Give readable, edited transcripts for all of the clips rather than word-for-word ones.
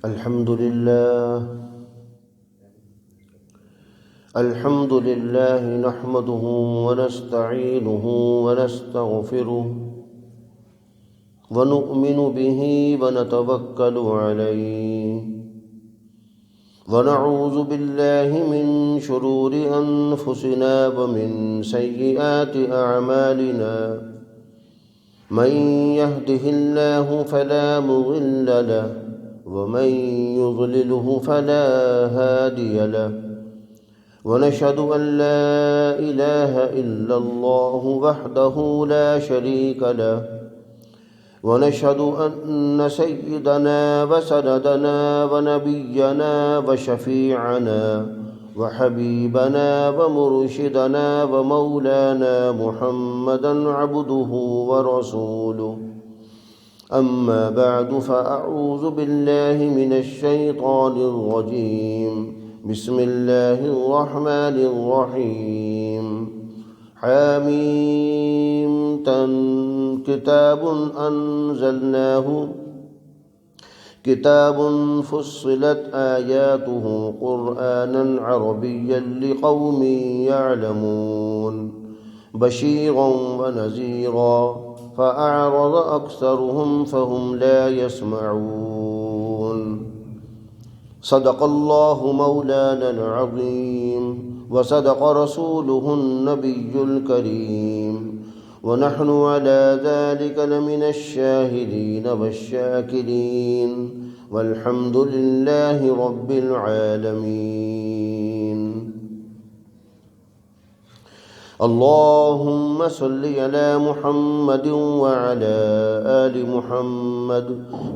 الحمد لله نحمده ونستعينه ونستغفره ونؤمن به ونتوكل عليه ونعوذ بالله من شرور أنفسنا ومن سيئات أعمالنا من يهده الله فلا مضل له ومن يضلله فلا هادي له ونشهد أن لا إله إلا الله وحده لا شريك له ونشهد أن سيدنا وسندنا ونبينا وشفيعنا وحبيبنا ومرشدنا ومولانا محمدا عبده ورسوله أما بعد فأعوذ بالله من الشيطان الرجيم بسم الله الرحمن الرحيم حميم كتاب أنزلناه كتاب فصلت آياته قرآنا عربيا لقوم يعلمون بشيرا ونذيرا فأعرض أكثرهم فهم لا يسمعون صدق الله مولانا العظيم وصدق رسوله النبي الكريم ونحن على ذلك لمن الشاهدين والشاكرين والحمد لله رب العالمين اللهم صل على محمد وعلى آل محمد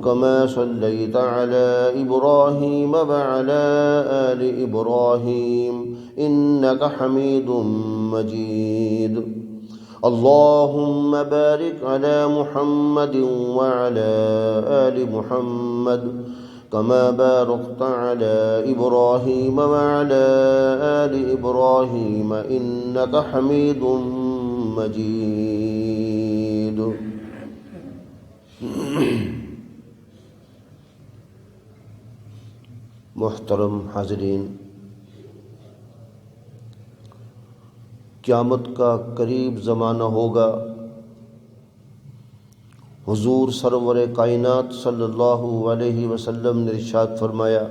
كما صليت على إبراهيم وعلى آل إبراهيم إنك حميد مجيد اللهم بارك على محمد وعلى آل محمد كما باركت على إبراهيم وعلى آل إبراهيم إنك حميد مجيد محترم حاضرین، قیامت کا قریب زمانہ ہوگا۔ حضور سرور کائنات صلی اللہ علیہ وسلم نے ارشاد فرمایا،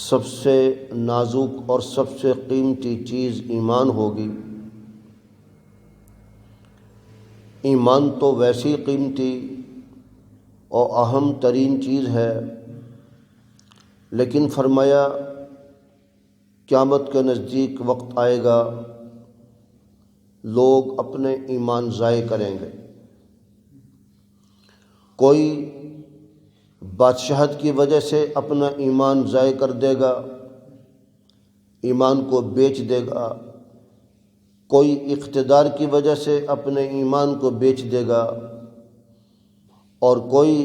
سب سے نازک اور سب سے قیمتی چیز ایمان ہوگی۔ ایمان تو ویسی قیمتی اور اہم ترین چیز ہے، لیکن فرمایا قیامت کے نزدیک وقت آئے گا لوگ اپنے ایمان ضائع کریں گے۔ کوئی بادشاہت کی وجہ سے اپنا ایمان ضائع کر دے گا، ایمان کو بیچ دے گا۔ کوئی اقتدار کی وجہ سے اپنے ایمان کو بیچ دے گا، اور کوئی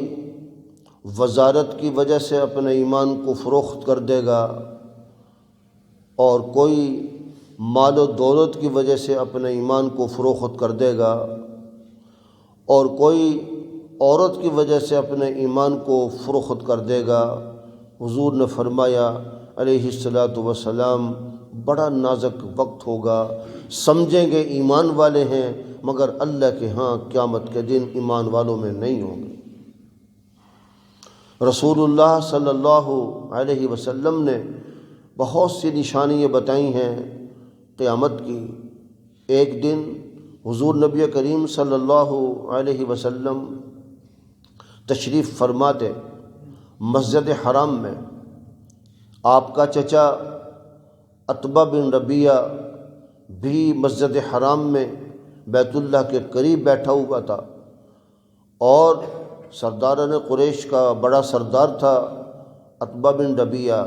وزارت کی وجہ سے اپنے ایمان کو فروخت کر دے گا، اور کوئی مال و دولت کی وجہ سے اپنے ایمان کو فروخت کر دے گا، اور کوئی عورت کی وجہ سے اپنے ایمان کو فروخت کر دے گا۔ حضور نے فرمایا علیہ الصلاۃ والسلام، بڑا نازک وقت ہوگا، سمجھیں گے ایمان والے ہیں مگر اللہ کے ہاں قیامت کے دن ایمان والوں میں نہیں ہوں گے۔ رسول اللہ صلی اللہ علیہ وسلم نے بہت سی نشانیاں بتائی ہیں قیامت کی۔ ایک دن حضور نبی کریم صلی اللہ علیہ وسلم تشریف فرماتے مسجد حرام میں۔ آپ کا چچا عتبہ بن ربیعہ بھی مسجد حرام میں بیت اللہ کے قریب بیٹھا ہوا تھا، اور سرداران قریش کا بڑا سردار تھا عتبہ بن ربیعہ۔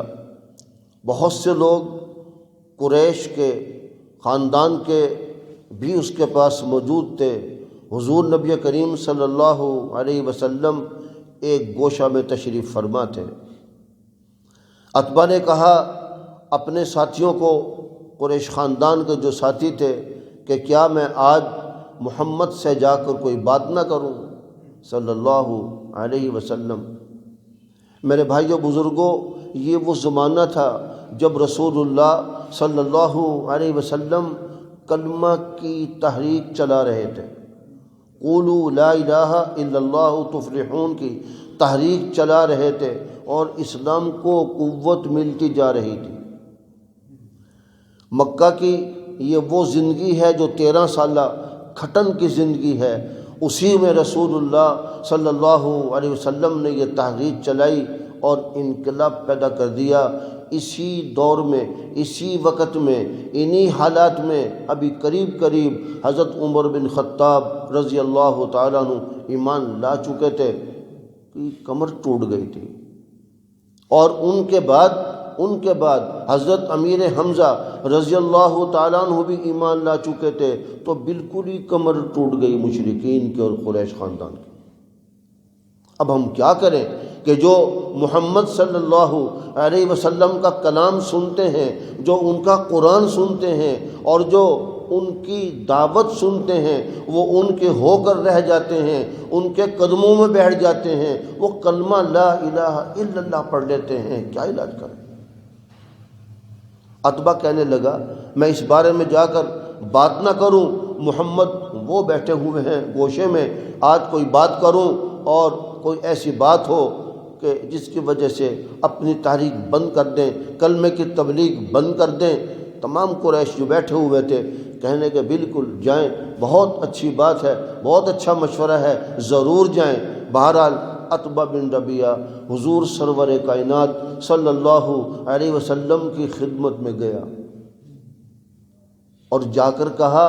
بہت سے لوگ قریش کے خاندان کے بھی اس کے پاس موجود تھے۔ حضور نبی کریم صلی اللہ علیہ وسلم ایک گوشہ میں تشریف فرما تھے۔ عتبہ نے کہا اپنے ساتھیوں کو، قریش خاندان کے جو ساتھی تھے، کہ کیا میں آج محمد سے جا کر کوئی بات نہ کروں؟ صلی اللہ علیہ وسلم۔ میرے بھائیوں بزرگوں، یہ وہ زمانہ تھا جب رسول اللہ صلی اللہ علیہ وسلم کلمہ کی تحریک چلا رہے تھے، قولوا لا الہ الا اللہ تفلحون کی تحریک چلا رہے تھے، اور اسلام کو قوت ملتی جا رہی تھی۔ مکہ کی یہ وہ زندگی ہے جو 13 سالہ کھٹن کی زندگی ہے، اسی میں رسول اللہ صلی اللہ علیہ وسلم نے یہ تحریک چلائی اور انقلاب پیدا کر دیا۔ اسی دور میں، اسی وقت میں، انہی حالات میں ابھی قریب حضرت عمر بن خطاب رضی اللہ تعالیٰ عنہ ایمان لا چکے تھے کہ کمر ٹوٹ گئی تھی، اور ان کے بعد حضرت امیر حمزہ رضی اللہ تعالیٰ عنہ بھی ایمان لا چکے تھے، تو بالکل ہی کمر ٹوٹ گئی مشرکین کے اور قریش خاندان کی۔ اب ہم کیا کریں کہ جو محمد صلی اللہ علیہ وسلم کا کلام سنتے ہیں، جو ان کا قرآن سنتے ہیں اور جو ان کی دعوت سنتے ہیں، وہ ان کے ہو کر رہ جاتے ہیں، ان کے قدموں میں بیٹھ جاتے ہیں، وہ کلمہ لا الہ الا اللہ پڑھ لیتے ہیں، کیا علاج کریں؟ عتبہ کہنے لگا میں اس بارے میں جا کر بات نہ کروں، محمد وہ بیٹھے ہوئے ہیں گوشے میں، آج کوئی بات کروں اور کوئی ایسی بات ہو کہ جس کی وجہ سے اپنی تحریک بند کر دیں، کلمے کی تبلیغ بند کر دیں۔ تمام قریش جو بیٹھے ہوئے تھے کہنے کہ بالکل جائیں، بہت اچھی بات ہے، بہت اچھا مشورہ ہے، ضرور جائیں۔ بہرحال عتبہ بن ربیعہ حضور سرور کائنات صلی اللہ علیہ وسلم کی خدمت میں گیا اور جا کر کہا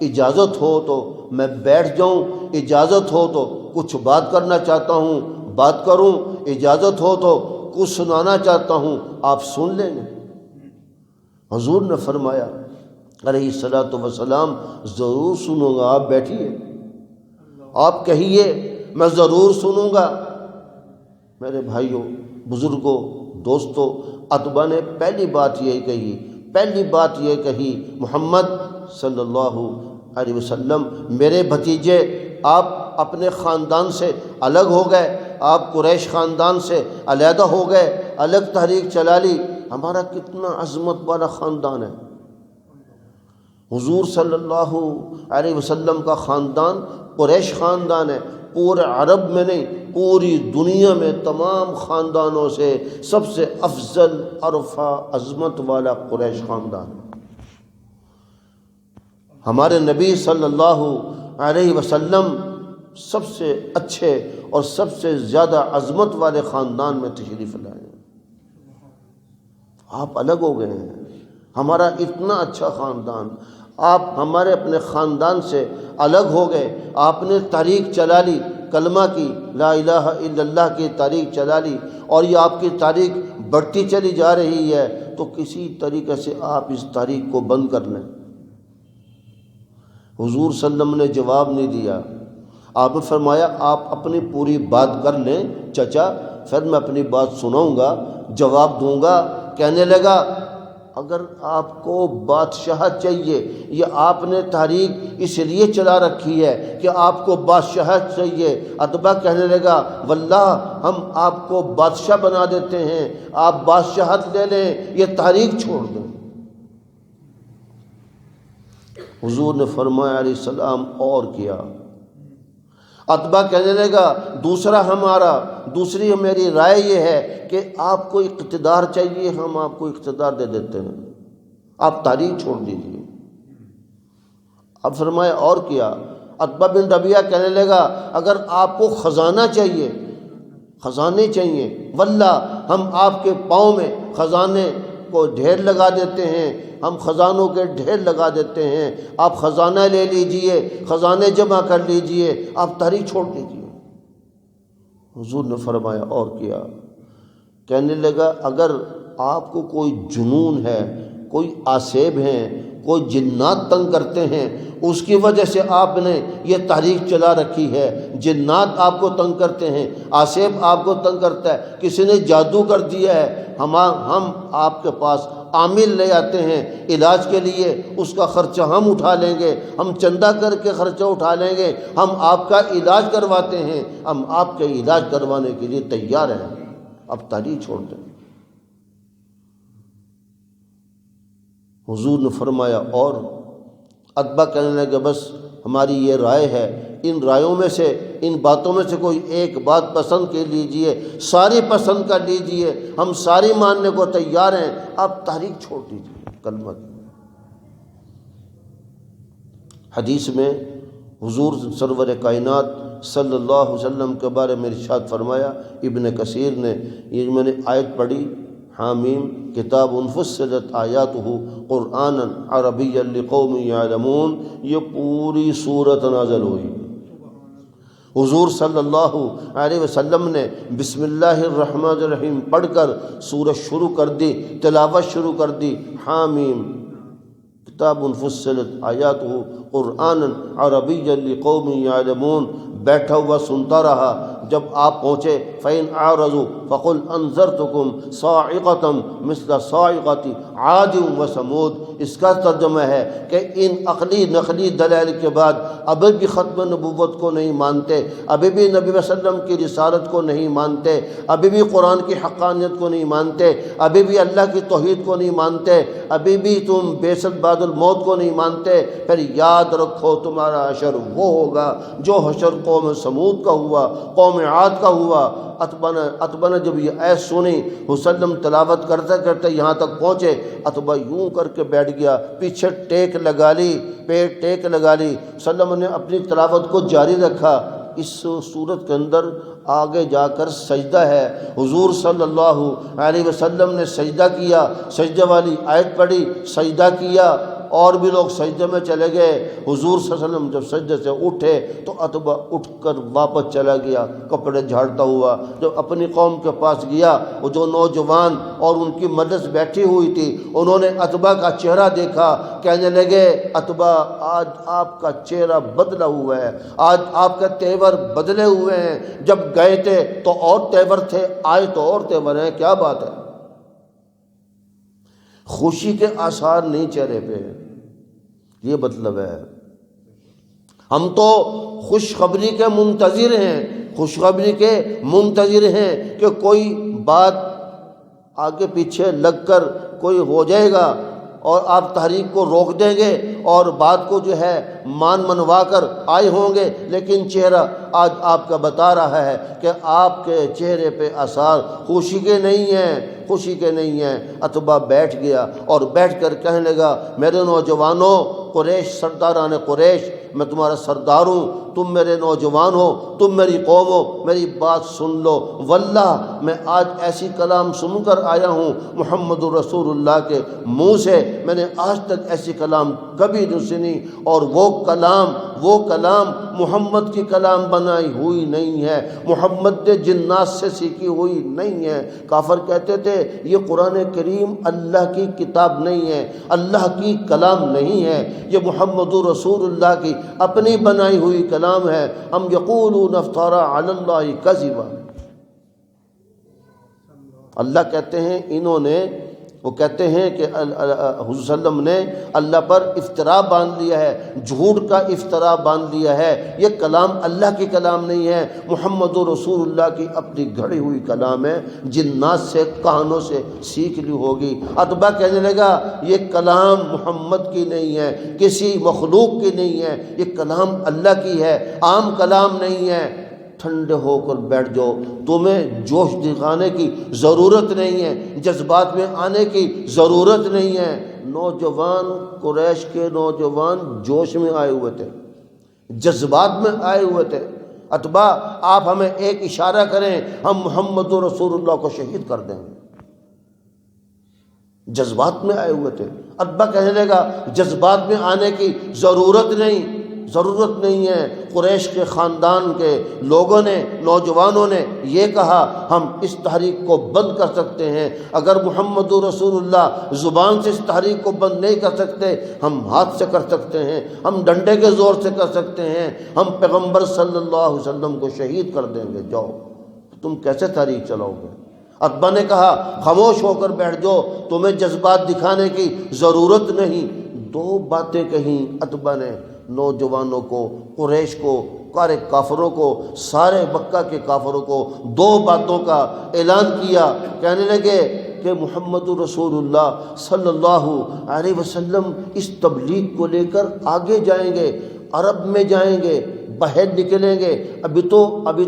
اجازت ہو تو میں بیٹھ جاؤں، اجازت ہو تو کچھ بات کرنا چاہتا ہوں، بات کروں، اجازت ہو تو کچھ سنانا چاہتا ہوں، آپ سن لیں گے؟ حضور نے فرمایا علیہ الصلاۃ والسلام ضرور سنوں گا، آپ بیٹھیے، آپ کہیے میں ضرور سنوں گا۔ میرے بھائیوں بزرگوں دوستوں، عتبہ نے پہلی بات یہ کہی محمد صلی اللہ علیہ وسلم میرے بھتیجے آپ اپنے خاندان سے الگ ہو گئے، آپ قریش خاندان سے علیحدہ ہو گئے، الگ تحریک چلا لی، ہمارا کتنا عظمت والا خاندان ہے۔ حضور صلی اللہ علیہ وسلم کا خاندان قریش خاندان ہے، پورے عرب میں نہیں پوری دنیا میں تمام خاندانوں سے سب سے افضل عرفہ عظمت والا قریش خاندان ہے۔ ہمارے نبی صلی اللہ علیہ وسلم سب سے اچھے اور سب سے زیادہ عظمت والے خاندان میں تشریف لائے، آپ الگ ہو گئے ہیں، ہمارا اتنا اچھا خاندان، آپ ہمارے اپنے خاندان سے الگ ہو گئے، آپ نے تحریک چلا لی کلمہ کی، لا الہ الا اللہ کی تحریک چلا لی، اور یہ آپ کی تحریک بڑھتی چلی جا رہی ہے، تو کسی طریقے سے آپ اس تحریک کو بند کر لیں۔ حضور صلی اللہ علیہ وسلم نے جواب نہیں دیا، آپ نے فرمایا آپ اپنی پوری بات کر لیں چچا، پھر میں اپنی بات سناؤں گا، جواب دوں گا۔ کہنے لگا اگر آپ کو بادشاہت چاہیے، یہ آپ نے تحریک اس لیے چلا رکھی ہے کہ آپ کو بادشاہت چاہیے، عتبہ کہنے لگا واللہ ہم آپ کو بادشاہ بنا دیتے ہیں، آپ بادشاہت لے لیں، یہ تحریک چھوڑ دیں۔ حضور نے فرمایا علیہ السلام اور کیا؟ عتبہ کہنے لگا دوسری میری رائے یہ ہے کہ آپ کو اقتدار چاہیے، ہم آپ کو اقتدار دے دیتے ہیں، آپ تحریک چھوڑ دیجیے۔ اب فرمایا اور کیا؟ عتبہ بن ربیعہ کہنے لگا اگر آپ کو خزانہ چاہیے، خزانے چاہیے، واللہ ہم آپ کے پاؤں میں خزانے کو ڈھیر لگا دیتے ہیں، ہم خزانوں کے ڈھیر لگا دیتے ہیں، آپ خزانہ لے لیجئے، خزانے جمع کر لیجئے، آپ تحریک چھوڑ دیجئے۔ حضور نے فرمایا اور کیا؟ کہنے لگا اگر آپ کو کوئی جنون ہے، کوئی آسیب ہیں، کوئی جنات تنگ کرتے ہیں، اس کی وجہ سے آپ نے یہ تحریک چلا رکھی ہے، جنات آپ کو تنگ کرتے ہیں، آسیب آپ کو تنگ کرتا ہے، کسی نے جادو کر دیا ہے، ہم آپ کے پاس عامل لے آتے ہیں علاج کے لیے، اس کا خرچہ ہم اٹھا لیں گے، ہم چندہ کر کے خرچہ اٹھا لیں گے، ہم آپ کا علاج کرواتے ہیں، ہم آپ کے علاج کروانے کے لیے تیار ہیں، اب تاریخ چھوڑ دیں۔ حضور نے فرمایا اور اتباع کہنے لگے بس ہماری یہ رائے ہے، ان رائےوں میں سے، ان باتوں میں سے کوئی ایک بات پسند کر لیجئے، ساری پسند کر لیجئے، ہم ساری ماننے کو تیار ہیں، آپ تحریک چھوڑ دیجئے کلمہ کی۔ حدیث میں حضور سرور کائنات صلی اللہ علیہ وسلم کے بارے میں ارشاد فرمایا، ابن کثیر نے، یہ میں نے آیت پڑھی، حامیم کتاب فصلت آیاتہ قرآنا عربیا لقوم یعلمون، یہ پوری سورت نازل ہوئی۔ حضور صلی اللہ علیہ وسلم نے بسم اللہ الرحمن الرحیم پڑھ کر سورت شروع کر دی، تلاوت شروع کر دی، حامیم کتاب فصلت آیاتہ قرآنا عربیا لقوم یعلمون، بیٹھا ہوا سنتا رہا، جب آپ پہنچے فَإِنْ أَعْرَضُوا فَقُلْ أَنذَرْتُكُمْ صَاعِقَةً مِثْلَ صَاعِقَةِ عَادٍ وَثَمُودَ۔ اس کا ترجمہ ہے کہ ان عقلی نقلی دلائل کے بعد ابھی بھی ختم نبوت کو نہیں مانتے، ابھی بھی نبی صلی اللہ علیہ وسلم کی رسالت کو نہیں مانتے، ابھی بھی قرآن کی حقانیت کو نہیں مانتے، ابھی بھی اللہ کی توحید کو نہیں مانتے، ابھی بھی تم بیست بعد الموت کو نہیں مانتے، پھر یاد رکھو تمہارا حشر وہ ہوگا جو حشر قوم سمود کا ہوا، قوم عاد کا ہوا۔ اتبا نے جب یہ آیت سنی، وسلم تلاوت کرتے کرتے یہاں تک پہنچے، اتبا یوں کر کے بیٹھ گیا، پیچھے ٹیک لگا لی، پیٹ ٹیک لگا لی، وسلم نے اپنی تلاوت کو جاری رکھا۔ اس صورت کے اندر آگے جا کر سجدہ ہے، حضور صلی اللہ علیہ وسلم نے سجدہ کیا، سجدہ والی آیت پڑھی، سجدہ کیا، اور بھی لوگ سجدے میں چلے گئے۔ حضور صلی اللہ علیہ وسلم جب سجدے سے اٹھے تو اتبا اٹھ کر واپس چلا گیا کپڑے جھاڑتا ہوا۔ جب اپنی قوم کے پاس گیا، وہ جو نوجوان اور ان کی مجلس بیٹھی ہوئی تھی، انہوں نے اتبا کا چہرہ دیکھا، کہنے لگے اتبا آج آپ کا چہرہ بدلا ہوا ہے، آج آپ کے تیور بدلے ہوئے ہیں، جب گئے تھے تو اور تیور تھے، آئے تو اور تیور ہیں، کیا بات ہے؟ خوشی کے آثار نہیں چہرے پہ، یہ مطلب ہے۔ ہم تو خوشخبری کے منتظر ہیں، خوشخبری کے منتظر ہیں کہ کوئی بات آگے پیچھے لگ کر کوئی ہو جائے گا اور آپ تحریک کو روک دیں گے اور بات کو جو ہے منوا کر آئے ہوں گے، لیکن چہرہ آج آپ کا بتا رہا ہے کہ آپ کے چہرے پہ آثار خوشی کے نہیں ہیں، خوشی کے نہیں ہیں۔ اتبا بیٹھ گیا اور بیٹھ کر کہنے لگا، میرے نوجوانوں، قریش، سرداران قریش، میں تمہارا سردار ہوں، تم میرے نوجوان ہو، تم میری قوم ہو، میری بات سن لو۔ واللہ میں آج ایسی کلام سن کر آیا ہوں محمد رسول اللہ کے منہ سے، میں نے آج تک ایسی کلام کبھی نہیں سنی، اور وہ کلام محمد کی کلام بنائی ہوئی نہیں ہے، محمد نے جنات سے سیکھی ہوئی نہیں ہے۔ کافر کہتے تھے یہ قرآن کریم اللہ کی کتاب نہیں ہے، اللہ کی کلام نہیں ہے، یہ محمد رسول اللہ کی اپنی بنائی ہوئی کلام ہے۔ ہم یقولون افترى علی اللہ کذبا، اللہ کہتے ہیں انہوں نے، وہ کہتے ہیں کہ حضور صلی اللہ علیہ وسلم نے اللہ پر افطرا باندھ لیا ہے، جھوٹ کا افطرا باندھ لیا ہے، یہ کلام اللہ کی کلام نہیں ہے، محمد رسول اللہ کی اپنی گھڑی ہوئی کلام ہے، جنات سے کہانوں سے سیکھ لی ہوگی۔ اتبا کہنے لگا یہ کلام محمد کی نہیں ہے، کسی مخلوق کی نہیں ہے، یہ کلام اللہ کی ہے، عام کلام نہیں ہے۔ ٹھنڈے ہو کر بیٹھ جاؤ، تمہیں جوش دکھانے کی ضرورت نہیں ہے، جذبات میں آنے کی ضرورت نہیں ہے۔ نوجوان قریش کے نوجوان جوش میں آئے ہوئے تھے، جذبات میں آئے ہوئے تھے۔ اتبا آپ ہمیں ایک اشارہ کریں، ہم محمد رسول اللہ کو شہید کر دیں گے۔ جذبات میں آئے ہوئے تھے۔ اتبا کہنے لگا جذبات میں آنے کی ضرورت نہیں ہے۔ قریش کے خاندان کے لوگوں نے، نوجوانوں نے یہ کہا ہم اس تحریک کو بند کر سکتے ہیں، اگر محمد رسول اللہ زبان سے اس تحریک کو بند نہیں کر سکتے، ہم ہاتھ سے کر سکتے ہیں، ہم ڈنڈے کے زور سے کر سکتے ہیں، ہم پیغمبر صلی اللہ علیہ وسلم کو شہید کر دیں گے۔ جاؤ، تم کیسے تحریک چلاؤ گے؟ عتبہ نے کہا خاموش ہو کر بیٹھ جاؤ، تمہیں جذبات دکھانے کی ضرورت نہیں۔ دو باتیں کہیں عتبہ نے نوجوانوں کو، قریش کو، سارے کافروں کو، سارے مکہ کے کافروں کو دو باتوں کا اعلان کیا۔ کہنے لگے کہ محمد رسول اللہ صلی اللہ علیہ وسلم اس تبلیغ کو لے کر آگے جائیں گے، عرب میں جائیں گے، باہر نکلیں گے۔ ابھی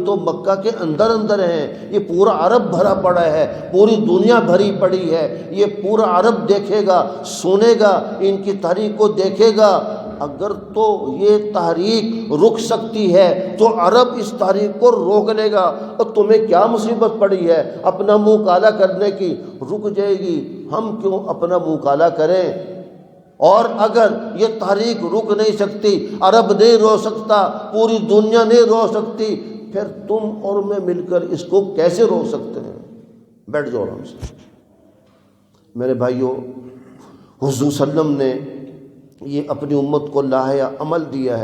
تو مکہ کے اندر ہیں، یہ پورا عرب بھرا پڑا ہے، پوری دنیا بھری پڑی ہے، یہ پورا عرب دیکھے گا، سنے گا، ان کی تحریک کو دیکھے گا۔ اگر تو یہ تحریک رک سکتی ہے تو عرب اس تحریک کو روک لے گا، اور تمہیں کیا مصیبت پڑی ہے اپنا منہ کالا کرنے کی؟ رک جائے گی، ہم کیوں اپنا منہ کالا کریں؟ اور اگر یہ تحریک رک نہیں سکتی، عرب نہیں رو سکتا، پوری دنیا نہیں رو سکتی، پھر تم اور میں مل کر اس کو کیسے روک سکتے ہیں؟ بیٹھ جاؤ آرام سے۔ میرے بھائیوں، حضور صلی اللہ علیہ وسلم نے یہ اپنی امت کو لاحِ عمل دیا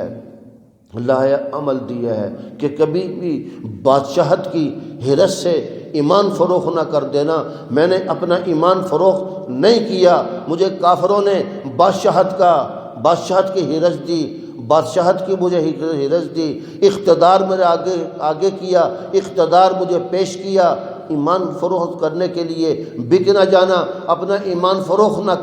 ہے کہ کبھی بھی بادشاہت کی حرص سے ایمان فروخت نہ کر دینا۔ میں نے اپنا ایمان فروخت نہیں کیا، مجھے کافروں نے بادشاہت کی حرص دی، بادشاہت کی مجھے حرص دی، اقتدار میرے آگے کیا، اقتدار مجھے پیش کیا۔ ایمان فروخت کرنے کے لیے بک نہ جانا، اپنا ایمان فروخت نہ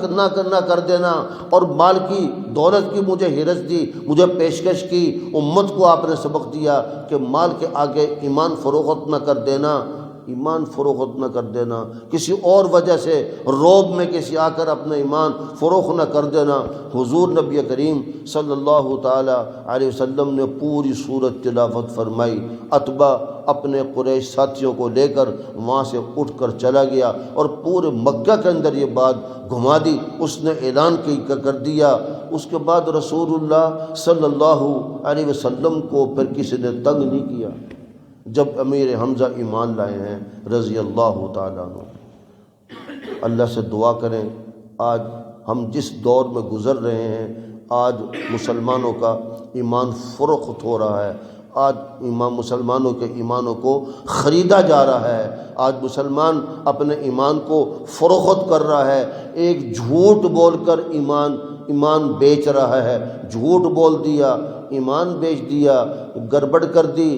کر دینا، اور مال کی دولت کی مجھے حرص دی، مجھے پیشکش کی۔ امت کو آپ نے سبق دیا کہ مال کے آگے ایمان فروخت نہ کر دینا، کسی اور وجہ سے روب میں کسی آ کر اپنا ایمان فروخت نہ کر دینا۔ حضور نبی کریم صلی اللہ تعالی علیہ وسلم نے پوری سورت تلاوت فرمائی۔ عتبہ اپنے قریش ساتھیوں کو لے کر وہاں سے اٹھ کر چلا گیا اور پورے مکہ کے اندر یہ بات گھما دی، اس نے اعلان کر دیا۔ اس کے بعد رسول اللہ صلی اللہ علیہ وسلم کو پھر کسی نے تنگ نہیں کیا۔ جب امیر حمزہ ایمان لائے ہیں رضی اللہ تعالیٰ عنہ، اللہ سے دعا کریں آج ہم جس دور میں گزر رہے ہیں، آج مسلمانوں کا ایمان فروخت ہو رہا ہے، آج مسلمانوں کے ایمانوں کو خریدا جا رہا ہے، آج مسلمان اپنے ایمان کو فروخت کر رہا ہے۔ ایک جھوٹ بول کر ایمان بیچ رہا ہے، جھوٹ بول دیا، ایمان بیچ دیا، گڑبڑ کر دی،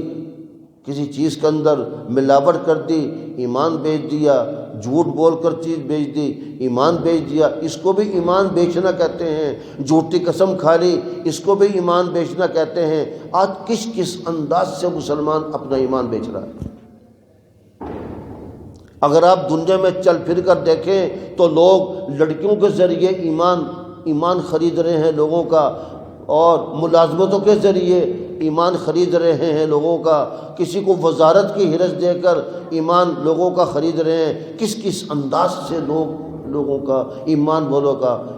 کسی چیز کے اندر ملاوٹ کر دی، ایمان بیچ دیا، جھوٹ بول کر چیز بیچ دی، ایمان بیچ دیا، اس کو بھی ایمان بیچنا کہتے ہیں۔ جھوٹی قسم کھا لی، اس کو بھی ایمان بیچنا کہتے ہیں۔ آج کس انداز سے مسلمان اپنا ایمان بیچ رہا ہے؟ اگر آپ دنیا میں چل پھر کر دیکھیں تو لوگ لڑکیوں کے ذریعے ایمان خرید رہے ہیں لوگوں کا، اور ملازمتوں کے ذریعے ایمان خرید رہے ہیں لوگوں کا، کسی کو وزارت کی حرص دے کر ایمان لوگوں کا خرید رہے ہیں۔ کس انداز سے لوگوں کا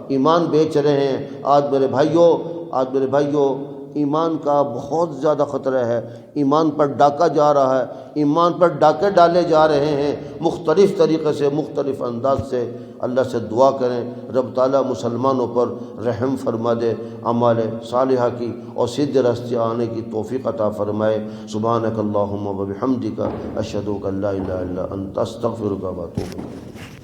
ایمان بیچ رہے ہیں۔ آج میرے بھائیوں ایمان کا بہت زیادہ خطرہ ہے، ایمان پر ڈاکہ جا رہا ہے، ایمان پر ڈاکے ڈالے جا رہے ہیں مختلف طریقے سے، مختلف انداز سے۔ اللہ سے دعا کریں رب تعالیٰ مسلمانوں پر رحم فرما دے، اعمال صالحہ کی اور سیدھے راستے آنے کی توفیق عطا فرمائے۔ سبحانک اللہم و بحمدک، اشہد ان لا الہ الا انت، استغفرک و اتوب الیک۔